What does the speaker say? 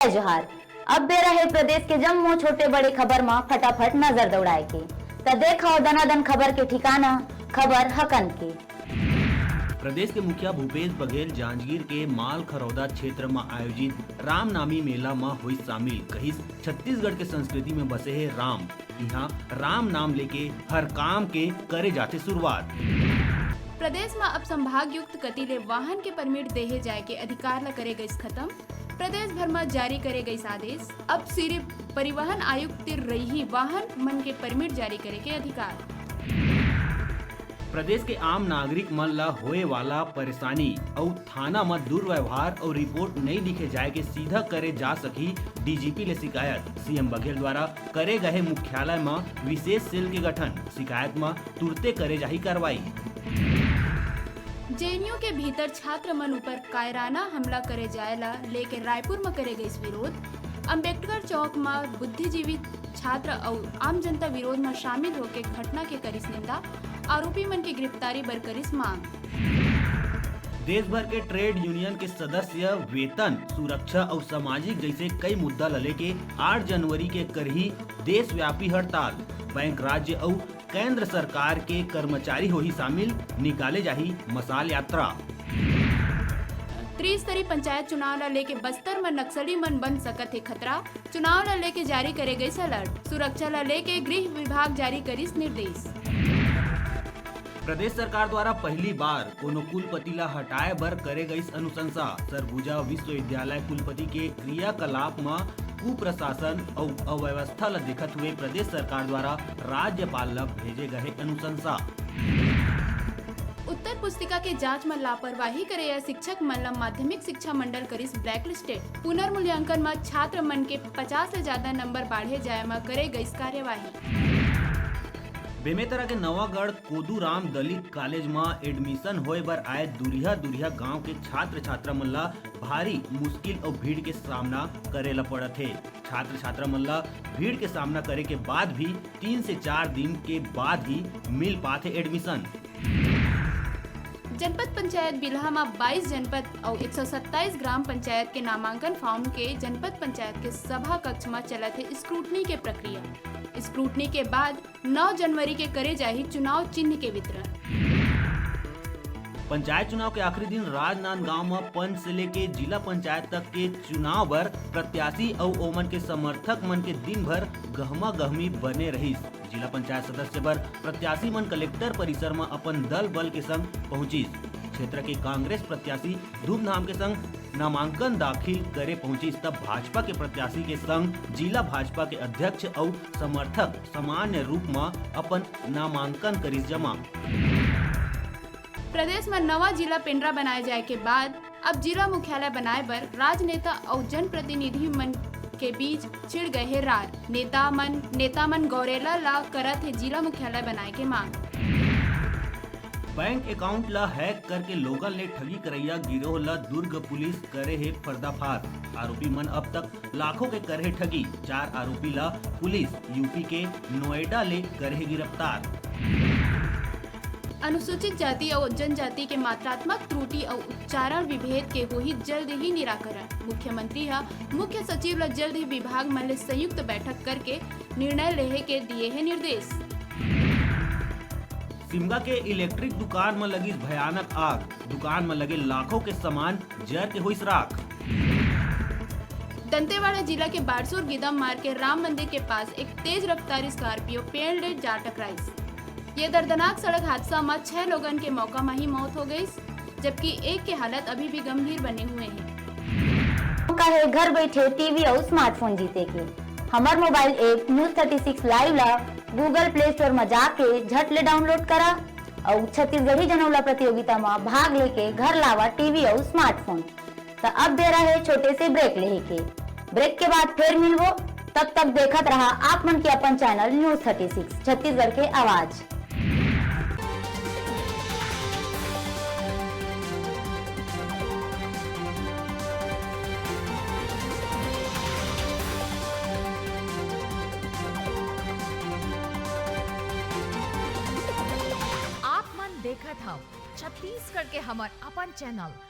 जय जोहार। अब बेरा है प्रदेश के जम्मो छोटे बड़े खबर में फटाफट नजर दौड़ाए के तो देखो दनादन खबर के ठिकाना खबर हकन के। प्रदेश के मुखिया भूपेश बघेल जांजगीर के माल खरौदा क्षेत्र में आयोजित रामनामी मेला में हुई शामिल। कहीं छत्तीसगढ़ के संस्कृति में बसे है राम। यहाँ राम नाम लेके हर काम के करे जाते शुरुआत। प्रदेश में अब संभाग युक्त गति ले वाहन के परमिट देहे जाए के अधिकार ला करे गई खत्म। प्रदेश भर में जारी करे गई आदेश। अब सिर्फ परिवहन आयुक्त रही वाहन मन के परमिट जारी करे के अधिकार। प्रदेश के आम नागरिक मन ला होए वाला परेशानी और थाना में दुर्व्यवहार और रिपोर्ट नहीं लिखे जाए के सीधा करे जा सकी डीजीपी ले शिकायत। सीएम बघेल द्वारा करे गए मुख्यालय में विशेष सेल के गठन। शिकायत में तुरते करे जाही कार्रवाई। जेएनयू के भीतर छात्र मन ऊपर कायराना हमला करे जाएला लेके रायपुर में करे गई विरोध। अम्बेडकर चौक में बुद्धिजीवी छात्र और आम जनता विरोध में शामिल होके घटना के करिस निंदा। आरोपी मन की गिरफ्तारी बर करिस मांग। देश भर के ट्रेड यूनियन के सदस्य वेतन, सुरक्षा और सामाजिक जैसे कई मुद्दा लेके 8 जनवरी के करही देशव्यापी हड़ताल। बैंक, राज्य और केंद्र सरकार के कर्मचारी हो ही शामिल, निकाले जाही मसाल यात्रा। त्रिस्तरीय पंचायत चुनाव ला लेके बस्तर में नक्सली मन बन सकत है खतरा। चुनाव ला लेके जारी करे गई अलर्ट। सुरक्षा ला लेके गृह विभाग जारी करिस निर्देश। प्रदेश सरकार द्वारा पहली बार कोनो कुलपति ला हटाए बर करे गई अनुशंसा। सरगुजा विश्वविद्यालय कुलपति के क्रियाकलाप में कुप्रशासन और अव्यवस्था ला देखत हुए प्रदेश सरकार द्वारा राज्यपाल ला भेजे गए अनुशंसा। उत्तर पुस्तिका के जांच में लापरवाही करे या शिक्षक मन ला माध्यमिक शिक्षा मंडल करिस ब्लैकलिस्टेड। पुनर्मूल्यांकन में छात्र मन के 50 से ज्यादा नंबर बढ़े जाए में करे गई कार्यवाही। बेमेतरा के नवागढ़ कोदूराम दलित कॉलेज में एडमिशन होए बर आए दुरिहा गांव के छात्र छात्रा मन ला भारी मुश्किल और भीड़ के सामना करे ला पड़त है। छात्र छात्रा मन ला भीड़ के सामना करे के बाद भी 3 से 4 दिन के बाद ही मिल पाते एडमिशन। जनपद पंचायत बिल्हा में 22 जनपद और 127 ग्राम पंचायत के नामांकन फॉर्म के जनपद पंचायत के सभा कक्ष में चलत है स्क्रूटनी के प्रक्रिया। स्क्रूटनी के बाद 9 जनवरी के करे जाही चुनाव चिन्ह के वितरण। पंचायत चुनाव के आखिरी दिन राजनांदगांव में पंच से लेके जिला पंचायत तक के चुनाव बर प्रत्याशी और ओमन के समर्थक मन के दिन भर गहमा गहमी बने रही। जिला पंचायत सदस्य बर प्रत्याशी मन कलेक्टर परिसर में अपन दल बल के संग पहुंची। क्षेत्र के कांग्रेस प्रत्याशी धूमधाम के संग नामांकन दाखिल करे पहुंची। तब भाजपा के प्रत्याशी के संग जिला भाजपा के अध्यक्ष और समर्थक सामान्य रूप में अपन नामांकन करिस जमा। प्रदेश में नवा जिला पेंड्रा बनाए जाए के बाद अब जिला मुख्यालय बनाए बर राजनेता और जनप्रतिनिधि मन के बीच छिड़ गए है रार। नेता मन गौरेला ला करत है जिला मुख्यालय बनाए के मांग। बैंक अकाउंट ला हैक करके लोगन ले ठगी करैया गिरोह ला दुर्ग पुलिस करे है पर्दाफाश। आरोपी मन अब तक लाखों के करे है ठगी। 4 आरोपी ला पुलिस यूपी के नोएडा ले करे है गिरफ्तार। अनुसूचित जाति और जनजाति के मात्रात्मक त्रुटि और उच्चारण विभेद के होही जल्द ही निराकरण। मुख्यमंत्री मुख्य सचिव ला जल्द ही विभाग मन ले संयुक्त बैठक करके निर्णय लेहे के दिए है निर्देश। शिमला के इलेक्ट्रिक दुकान में लगी भयानक आग। दुकान में लगे लाखों के सामान जर के हुई राख। दंतेवाड़ा जिला के बारसूर गिदम मार्ग के राम मंदिर के पास एक तेज रफ्तार स्कॉर्पियो पेड़ ले जा टकराई। ये दर्दनाक सड़क हादसा में 6 लोगन के मौका में ही मौत हो गई, जबकि एक की हालत अभी भी गंभीर बने हुए हैं। मौका है घर बैठे टीवी और स्मार्टफोन जीते के। हमार मोबाइल ऐप न्यूज 36 लाइव ला गूगल प्ले स्टोर में जाके झट ले डाउनलोड करा और छत्तीसगढ़ी जनौला प्रतियोगिता में भाग लेके घर लावा टीवी और स्मार्टफोन। तो अब दे रहा है छोटे से ब्रेक ले के। ब्रेक के बाद फिर मिलवो, तब तक देखत रहा आप मन के अपन चैनल न्यूज 36 छत्तीसगढ़ के आवाज। देखत हव छत्तीसगढ़ के हमर अपन चैनल